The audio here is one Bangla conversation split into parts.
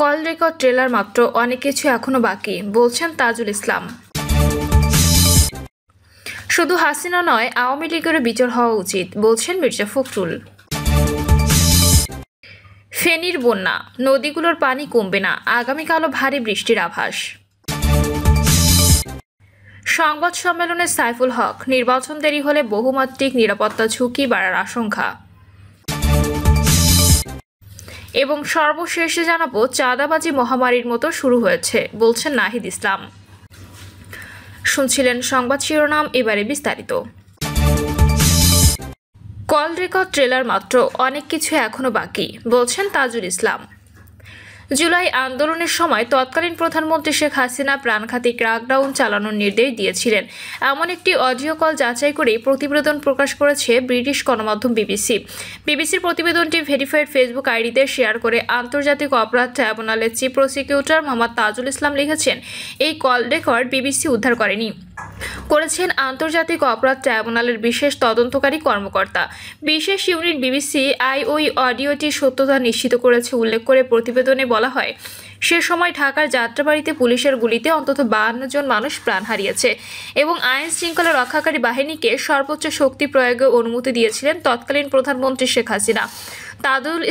কল রেকর্ড ট্রেলার মাত্র, অনেক কিছু এখনো বাকি, বলছেন তাজুল ইসলাম। শুধু হাসিনা নয়, আওয়ামী লীগেরও বিচার হওয়া উচিত, বলছেন মির্জা ফখরুল। ফেনীর বন্যা, নদীগুলোর পানি কমবে না, আগামীকালও ভারী বৃষ্টির আভাস। সংবাদ সম্মেলনে সাইফুল হক, নির্বাচন দেরি হলে বহুমাত্রিক নিরাপত্তা ঝুঁকি বাড়ার আশঙ্কা। এবং সর্বশেষে জানাবো, চাঁদাবাজি মহামারীর মতো শুরু হয়েছে, বলছেন নাহিদ ইসলাম। শুনছিলেন সংবাদ শিরোনাম, এবারে বিস্তারিত। কল রেকর্ড ট্রেলার মাত্র, অনেক কিছু এখনো বাকি, বলছেন তাজুল ইসলাম। জুলাই আন্দোলনের সময় তৎকালীন প্রধানমন্ত্রী শেখ হাসিনা প্রাণঘাতী ক্র্যাকডাউন চালানোর নির্দেশ দিয়েছিলেন। এমন একটি অডিও কল যাচাই করেই প্রতিবেদন প্রকাশ করেছে ব্রিটিশ গণমাধ্যম বিবিসি। বিবিসির প্রতিবেদনটি ভেরিফাইড ফেসবুক আইডিতে শেয়ার করে আন্তর্জাতিক অপরাধ ট্রাইব্যুনালের চিফ প্রসিকিউটর মোহাম্মদ তাজুল ইসলাম লিখেছেন, এই কল রেকর্ড বিবিসি উদ্ধার করেছেন আন্তর্জাতিক অপরাধ ট্রাইব্যুনালের বিশেষ তদন্তকারী কর্মকর্তা। বিশেষ ইউনিট বিবিসি ওই অডিওটির সত্যতা নিশ্চিত করেছে উল্লেখ করে প্রতিবেদনে বলা হয়, সে সময় ঢাকার যাত্রাবাড়িতে পুলিশের গুলিতে অন্তত 52 জন মানুষ প্রাণ হারিয়েছে এবং আইন শৃঙ্খলা রক্ষাকারী বাহিনীকে সর্বোচ্চ শক্তি প্রয়োগের অনুমতি দিয়েছিলেন তৎকালীন প্রধানমন্ত্রী শেখ হাসিনা। তাজুল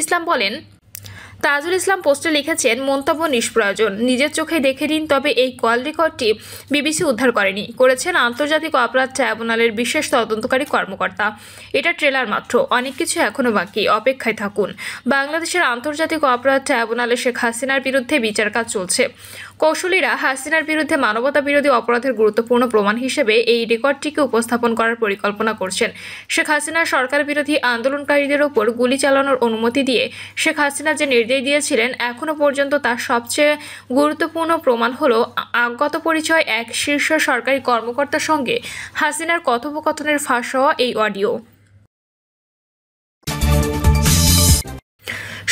ইসলাম পোস্টে লিখেছেন, মন্তব্য নিষ্প্রয়োজন, নিজের চোখে দেখে নিন। তবে এই কল রেকর্ডটি বিবিসি উদ্ধার করেছেন আন্তর্জাতিক অপরাধ ট্রাইব্যুনালের বিশেষ তদন্তকারী কর্মকর্তা। এটা ট্রেলার মাত্র, অনেক কিছু এখনো বাকি, অপেক্ষায় থাকুন। বাংলাদেশের আন্তর্জাতিক অপরাধ ট্রাইব্যুনালে শেখ হাসিনার বিরুদ্ধে বিচার কাজ চলছে। কৌশলীরা হাসিনার বিরুদ্ধে মানবতা বিরোধী অপরাধের গুরুত্বপূর্ণ প্রমাণ হিসেবে এই রেকর্ডটিকে উপস্থাপন করার পরিকল্পনা করছেন। শেখ হাসিনার সরকার বিরোধী আন্দোলনকারীদের ওপর গুলি চালানোর অনুমতি দিয়ে শেখ হাসিনা যে নির্দেশ দিয়েছিলেন, এখনও পর্যন্ত তার সবচেয়ে গুরুত্বপূর্ণ প্রমাণ হলো আগত পরিচয় এক শীর্ষ সরকারি কর্মকর্তার সঙ্গে হাসিনার কথোপকথনের ফাঁস হওয়া এই অডিও।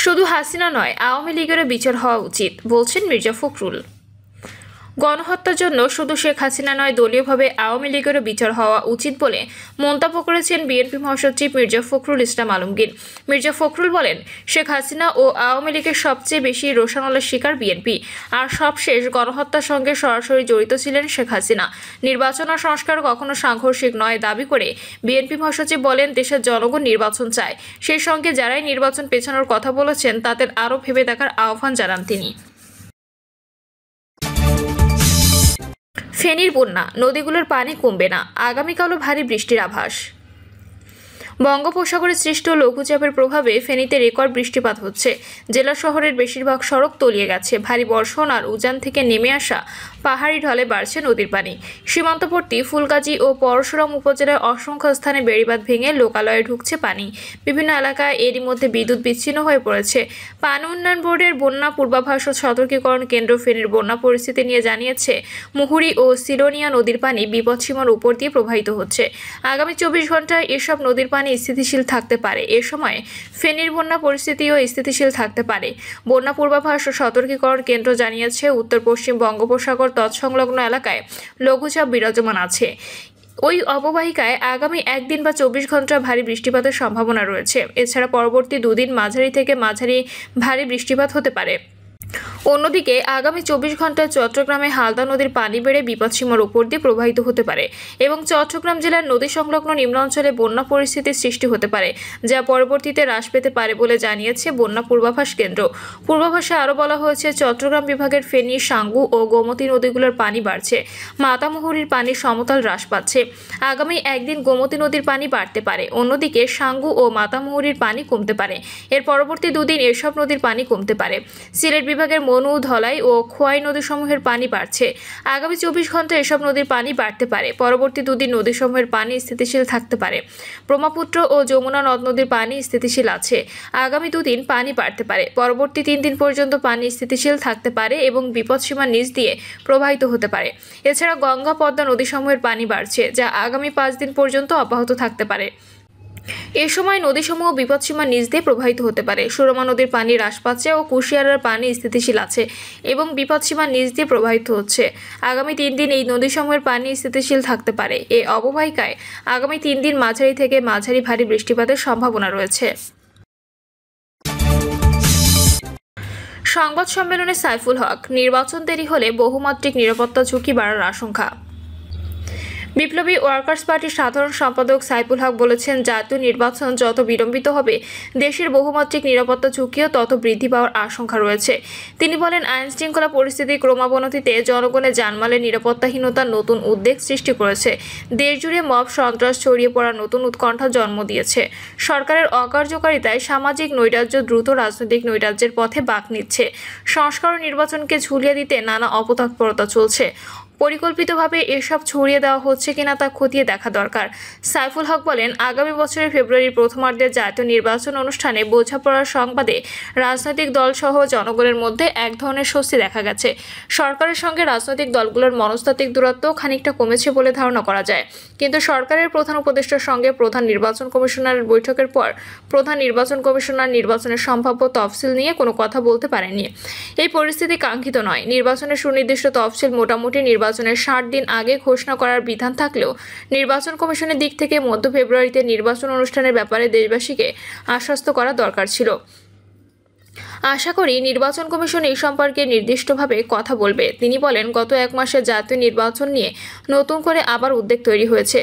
শুধু হাসিনা নয়, আওয়ামী লীগেরও বিচার হওয়া উচিত, বলছেন মির্জা ফখরুল। গণহত্যার জন্য শুধু শেখ হাসিনা নয়, দলীয়ভাবে আওয়ামী লীগেরও বিচার হওয়া উচিত বলে মন্তব্য করেছেন বিএনপি মহাসচিব মির্জা ফখরুল ইসলাম আলমগীর। মির্জা ফখরুল বলেন, শেখ হাসিনা ও আওয়ামী লীগের সবচেয়ে বেশি রোষানলের শিকার বিএনপি, আর সবশেষ গণহত্যার সঙ্গে সরাসরি জড়িত ছিলেন শেখ হাসিনা। নির্বাচন আর সংস্কার কখনো সাংঘর্ষিক নয় দাবি করে বিএনপি মহাসচিব বলেন, দেশের জনগণ নির্বাচন চায়, সেই সঙ্গে যারাই নির্বাচন পেছানোর কথা বলেছেন তাদের আরও ভেবে দেখার আহ্বান জানান তিনি। ফেনীর বন্যা, নদীগুলোর পানি কমবে না, আগামীকালও ভারী বৃষ্টির আভাস। বঙ্গোপসাগরে সৃষ্ট লঘুচাপের প্রভাবে ফেনীতে রেকর্ড বৃষ্টিপাত হচ্ছে। জেলা শহরের বেশিরভাগ সড়ক তলিয়ে গেছে। ভারী বর্ষণ আর উজান থেকে নেমে আসা পাহাড়ি ঢলে বাড়ছে নদীর পানি। সীমান্তবর্তী ফুলগাজী ও পরশুরাম উপজেলার অসংখ্য স্থানে বেড়িবাঁধ ভেঙে লোকালয়ে ঢুকছে পানি। বিভিন্ন এলাকায় এরই মধ্যে বিদ্যুৎ বিচ্ছিন্ন হয়ে পড়েছে। পানি উন্নয়ন বোর্ডের বন্যা পূর্বাভাস ও সতর্কীকরণ কেন্দ্র ফেনীর বন্যা পরিস্থিতি নিয়ে জানিয়েছে, মুহুরী ও সিলোনিয়া নদীর পানি বিপদসীমার উপর দিয়ে প্রবাহিত হচ্ছে। আগামী 24 ঘন্টায় এসব নদীর পানি স্থিতিশীল থাকতে পারে। এ সময় ফেনীর বন্যা পরিস্থিতিও স্থিতিশীল থাকতে পারে। বন্যা পূর্বাভাস ও সতর্কীকরণ কেন্দ্র জানিয়েছে, উত্তর পশ্চিম বঙ্গোপসাগর তৎসংলগ্ন এলাকায় লঘুচাপ বিরাজমান আছে। ওই অববাহিকায় আগামী 1 দিন বা 24 ঘন্টা ভারী বৃষ্টিপাতের সম্ভাবনা রয়েছে। এছাড়া পরবর্তী 2 দিন মাঝারি থেকে মাঝারি ভারী বৃষ্টিপাত হতে পারে। অন্যদিকে আগামী 24 ঘন্টায় চট্টগ্রামে হালদা নদীর পানি বেড়ে বিপদসীমার উপর দিয়ে প্রবাহিত হতে পারে এবং চট্টগ্রাম জেলার নদী সংলগ্ন নিম্নাঞ্চলে বন্যা পরিস্থিতির সৃষ্টি হতে পারে, যা পরবর্তীতে হ্রাস পেতে পারে বলে জানিয়েছে বন্যা পূর্বাভাস কেন্দ্র। পূর্বাভাসে আরও বলা হয়েছে, চট্টগ্রাম বিভাগের ফেনী, সাঙ্গু ও গোমতী নদীগুলোর পানি বাড়ছে। মাতামুহুরীর পানির সমতল হ্রাস পাচ্ছে। আগামী 1 দিন গোমতী নদীর পানি বাড়তে পারে। অন্যদিকে সাঙ্গু ও মাতামুহুরীর পানি কমতে পারে। এর পরবর্তী 2 দিন এসব নদীর পানি কমতে পারে। সিলেট বিভাগের মনু, ধলাই ও খোয়াই নদীসমূহের পানি বাড়ছে। আগামী 24 ঘন্টায় এসব নদীর পানি বাড়তে পারে। পরবর্তী 2 দিন নদীসমূহের পানি স্থিতিশীল থাকতে পারে। ব্রহ্মপুত্র ও যমুনা নদ নদীর পানি স্থিতিশীল আছে। আগামী 2 দিন পানি বাড়তে পারে। পরবর্তী 3 দিন পর্যন্ত পানি স্থিতিশীল থাকতে পারে এবং বিপদসীমার নিচ দিয়ে প্রবাহিত হতে পারে। এছাড়া গঙ্গা, পদ্মা নদীসমূহের পানি বাড়ছে, যা আগামী 5 দিন পর্যন্ত অব্যাহত থাকতে পারে। এ সময় নদীসমূহ বিপদসীমার নিচ দিয়ে প্রবাহিত হতে পারে। সুরমা নদীর পানি হ্রাস পাচ্ছে ও কুশিয়ারার পানি স্থিতিশীল আছে এবং বিপদসীমার নিচ দিয়ে প্রবাহিত হচ্ছে। আগামী 3 দিন এই নদীসমূহের পানি স্থিতিশীল থাকতে পারে। এই অববাহিকায় আগামী 3 দিন মাঝারি থেকে মাঝারি ভারী বৃষ্টিপাতের সম্ভাবনা রয়েছে। সংবাদ সম্মেলনে সাইফুল হক, নির্বাচন দেরি হলে বহুমাত্রিক নিরাপত্তা ঝুঁকি বাড়ার আশঙ্কা। বিপ্লবী ওয়ার্কার্স পার্টির সাধারণ সম্পাদক সাইফুল হক বলেছেন, জাতীয় নির্বাচন যত বিলম্বিত হবে দেশের বহুমাত্রিক নিরাপত্তা ঝুঁকিও তত বৃদ্ধি পাওয়ার আশঙ্কা রয়েছে। তিনি বলেন, আইনশৃঙ্খলা পরিস্থিতির ক্রমাবনতিতে জনগণের জানমালের নিরাপত্তাহীনতার নতুন উদ্বেগ সৃষ্টি করেছে। দেশজুড়ে মব সন্ত্রাস ছড়িয়ে পড়ার নতুন উৎকণ্ঠা জন্ম দিয়েছে। সরকারের অকার্যকারিতায় সামাজিক নৈরাজ্য দ্রুত রাজনৈতিক নৈরাজ্যের পথে বাঁক নিচ্ছে। সংস্কার ও নির্বাচনকে ঝুলিয়ে দিতে নানা অপতৎপরতা চলছে। পরিকল্পিতভাবে এসব ছড়িয়ে দেওয়া হচ্ছে কিনা তা খতিয়ে দেখা দরকার। সাইফুল হক বলেন, আগামী বছরের ফেব্রুয়ারির প্রথমার্ধে জাতীয় নির্বাচন অনুষ্ঠানে বোঝাপড়ার সংবাদে রাজনৈতিক দলসহ জনগণের মধ্যে এক ধরনের স্বস্তি দেখা গেছে। সরকারের সঙ্গে রাজনৈতিক দলগুলোর মনস্তাত্ত্বিক দূরত্ব খানিকটা কমেছে বলে ধারণা করা যায়। কিন্তু সরকারের প্রধান উপদেষ্টার সঙ্গে প্রধান নির্বাচন কমিশনারের বৈঠকের পর প্রধান নির্বাচন কমিশনার নির্বাচনের সম্ভাব্য তফসিল নিয়ে কোনো কথা বলতে পারেননি। এই পরিস্থিতি কাঙ্ক্ষিত নয়। নির্বাচনের সুনির্দিষ্ট তফসিল মোটামুটি নির্বাচনের 60 দিন আগে ঘোষণা করার বিধান থাকলেও নির্বাচন কমিশনের দিক থেকে মধ্য ফেব্রুয়ারিতে নির্বাচন অনুষ্ঠানের ব্যাপারে দেশবাসীকে আশ্বস্ত করা দরকার ছিল। আশা করি নির্বাচন কমিশন এই সম্পর্কে নির্দিষ্টভাবে কথা বলবে। তিনি বলেন, গত এক মাসে জাতীয় নির্বাচন নিয়ে নতুন করে আবার উদ্বেগ তৈরি হয়েছে।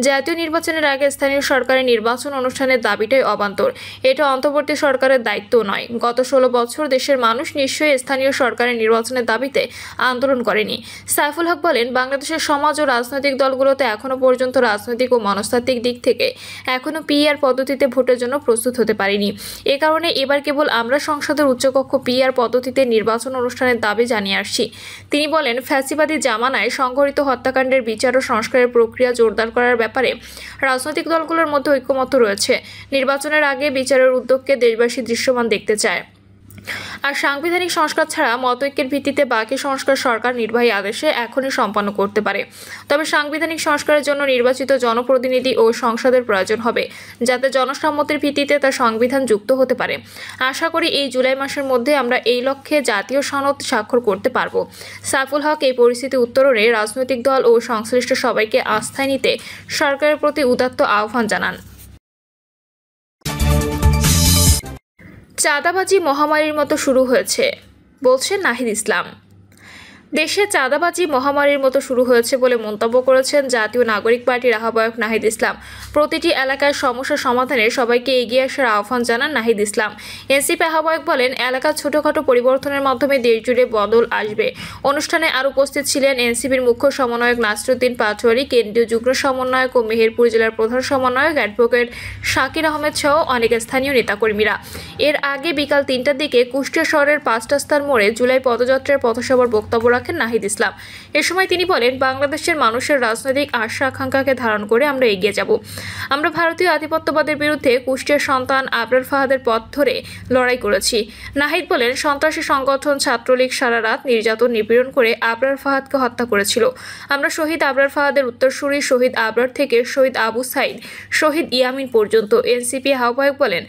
জাতীয় নির্বাচনের আগে স্থানীয় সরকারের নির্বাচন অনুষ্ঠানের দাবিটাই অবান্তর। এটা অন্তর্বর্তী সরকারের দায়িত্ব নয়। গত 16 বছর দেশের মানুষ নিশ্চয়ই স্থানীয় সরকারের নির্বাচনের দাবিতে আন্দোলন করেনি। সাইফুল হক বলেন, বাংলাদেশের সমাজ ও রাজনৈতিক দলগুলোতে এখনো পর্যন্ত রাজনৈতিক ও মনস্তাত্ত্বিক দিক থেকে এখনো পিআর পদ্ধতিতে ভোটের জন্য প্রস্তুত হতে পারেনি। এ কারণে এবার কেবল আমরা সংসদের উচ্চকক্ষ পিআর পদ্ধতিতে নির্বাচন অনুষ্ঠানের দাবি জানিয়ে আসছি। তিনি বলেন, ফ্যাসিবাদী জামানায় সংঘটিত হত্যাকাণ্ডের বিচার ও সংস্কারের প্রক্রিয়া জোরদার করার ব্যাপারে রাজনৈতিক দলগুলোর মধ্যে ঐকমত্য রয়েছে। নির্বাচনের আগে বিচারের উদ্যোগকে দেশবাসী দৃশ্যমান দেখতে চায়। আর সাংবিধানিক সংস্কার ছাড়া মতৈক্যের ভিত্তিতে বাকি সংস্কার সরকার নির্বাহী আদেশে এখনই সম্পন্ন করতে পারে। তবে সাংবিধানিক সংস্কারের জন্য নির্বাচিত জনপ্রতিনিধি ও সংসদের প্রয়োজন হবে, যাতে জনসম্মতির ভিত্তিতে তার সংবিধান যুক্ত হতে পারে। আশা করি এই জুলাই মাসের মধ্যে আমরা এই লক্ষ্যে জাতীয় সনদ স্বাক্ষর করতে পারব। সাইফুল হক এই পরিস্থিতি উত্তরণে রাজনৈতিক দল ও সংশ্লিষ্ট সবাইকে আস্থায় নিতে সরকারের প্রতি উদাত্ত আহ্বান জানান। চাঁদাবাজি মহামারীর মতো শুরু হয়েছে বলছেন নাহিদ ইসলাম। দেশে চাঁদাবাজি মহামারীর মতো শুরু হয়েছে বলে মন্তব্য করেছেন জাতীয় নাগরিক পার্টির আহ্বায়ক নাহিদ ইসলাম। প্রতিটি এলাকার সমস্যা সমাধানে সবাইকে এগিয়ে আসার আহ্বান জানান নাহিদ ইসলাম। এনসিপি আহ্বায়ক বলেন, এলাকার ছোটখাটো পরিবর্তনের মাধ্যমে দেশজুড়ে বদল আসবে। অনুষ্ঠানে আর উপস্থিত ছিলেন এনসিপির মুখ্য সমন্বয়ক নাসিরউদ্দিন পাটোয়ারি, কেন্দ্রীয় যুগ্ম সমন্বয়ক ও মেহেরপুর জেলার প্রধান সমন্বয়ক অ্যাডভোকেট শাকির আহমেদ সহ অনেক স্থানীয় নেতাকর্মীরা। এর আগে বিকাল 3টার দিকে কুষ্টিয়া শহরের 5 রাস্তার মোড়ে জুলাই পদযাত্রার পথসভার বক্তব্য রাখেন নাহিদ ইসলাম। এ সময় তিনি বলেন, বাংলাদেশের মানুষের রাজনৈতিক আশা আকাঙ্ক্ষাকে ধারণ করে আমরা এগিয়ে যাব। আমরা ভারতীয় আধিপত্যবাদের বিরুদ্ধে কুষ্টিয়ার সন্তান আবরার ফাহাদের পথ ধরে লড়াই করেছি। নাহিদ বলেন, সন্ত্রাসী সংগঠন ছাত্রলীগ সারা রাত নির্যাতন নিপীড়ন করে আবরার ফাহাদকে হত্যা করেছিল। আমরা শহীদ আবরার ফাহাদের উত্তরসূরি শহীদ আবরার থেকে শহীদ আবু সাইদ, শহীদ ইয়ামিন পর্যন্ত। এনসিপি আহ্বায়ক বলেন,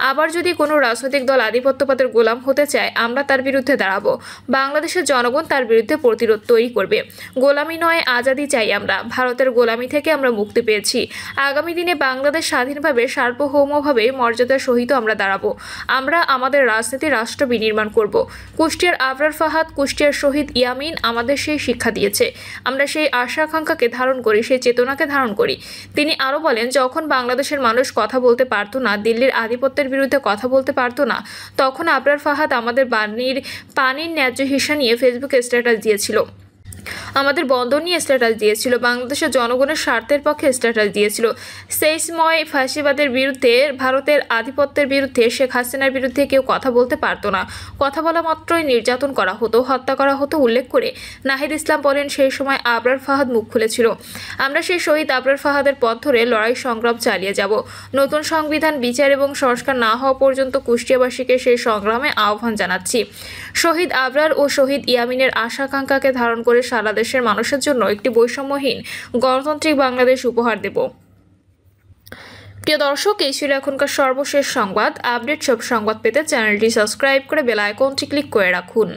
আবার যদি কোনো রাজনৈতিক দল আধিপত্যবাদের গোলাম হতে চায়, আমরা তার বিরুদ্ধে দাঁড়াবো। বাংলাদেশের জনগণ তার বিরুদ্ধে প্রতিরোধ তৈরি করবে। গোলামি নয়, আজাদি চাই আমরা। ভারতের গোলামি থেকে আমরা মুক্তি পেয়েছি। আগামী দিনে বাংলাদেশ স্বাধীনভাবে সার্বভৌমভাবে মর্যাদার সহিত আমরা দাঁড়াবো। আমরা আমাদের রাজনীতি রাষ্ট্র বিনির্মাণ করব। কুষ্টিয়ার আবরার ফাহাদ, কুষ্টিয়ার শহীদ ইয়ামিন আমাদের সেই শিক্ষা দিয়েছে। আমরা সেই আশা আকাঙ্ক্ষাকে ধারণ করি, সেই চেতনাকে ধারণ করি। তিনি আরও বলেন, যখন বাংলাদেশের মানুষ কথা বলতে পারতো না, দিল্লির আধিপত্যের বিরুদ্ধে কথা বলতে পারতো না, তখন আবরার ফাহাদ আমাদের পানির ন্যায্য হিসা নিয়ে ফেসবুকে স্ট্যাটাস দিয়েছিল, আমাদের বন্দর নিয়ে স্ট্যাটাস দিয়েছিল, বাংলাদেশের জনগণের স্বার্থের পক্ষে স্ট্যাটাস দিয়েছিল। সেই সময় ফ্যাসিবাদের বিরুদ্ধে, ভারতের আধিপত্যের বিরুদ্ধে, শেখ হাসিনার বিরুদ্ধে কেউ কথা বলতে পারতো না। কথা বলা মাত্রই নির্যাতন করা হতো, হত্যা করা হতো। উল্লেখ করে নাহিদ ইসলাম বলেন, সেই সময় আবরার ফাহাদ মুখ খুলেছিল। আমরা সেই শহীদ আবরার ফাহাদের পথ ধরে লড়াই সংগ্রাম চালিয়ে যাব। নতুন সংবিধান, বিচার এবং সংস্কার না হওয়া পর্যন্ত কুষ্টিয়াবাসীকে সেই সংগ্রামে আহ্বান জানাচ্ছি। শহীদ আবরার ও শহীদ ইয়ামিনের আশা আকাঙ্ক্ষাকে ধারণ করে সারা দেশের মানুষের জন্য একটি বৈষম্যহীন গণতান্ত্রিক বাংলাদেশ উপহার দেব। প্রিয় দর্শক, এই ছিল এখনকার সর্বশেষ সংবাদ। আপডেট সব সংবাদ পেতে চ্যানেলটি সাবস্ক্রাইব করে বেল আইকনটি ক্লিক করে রাখুন।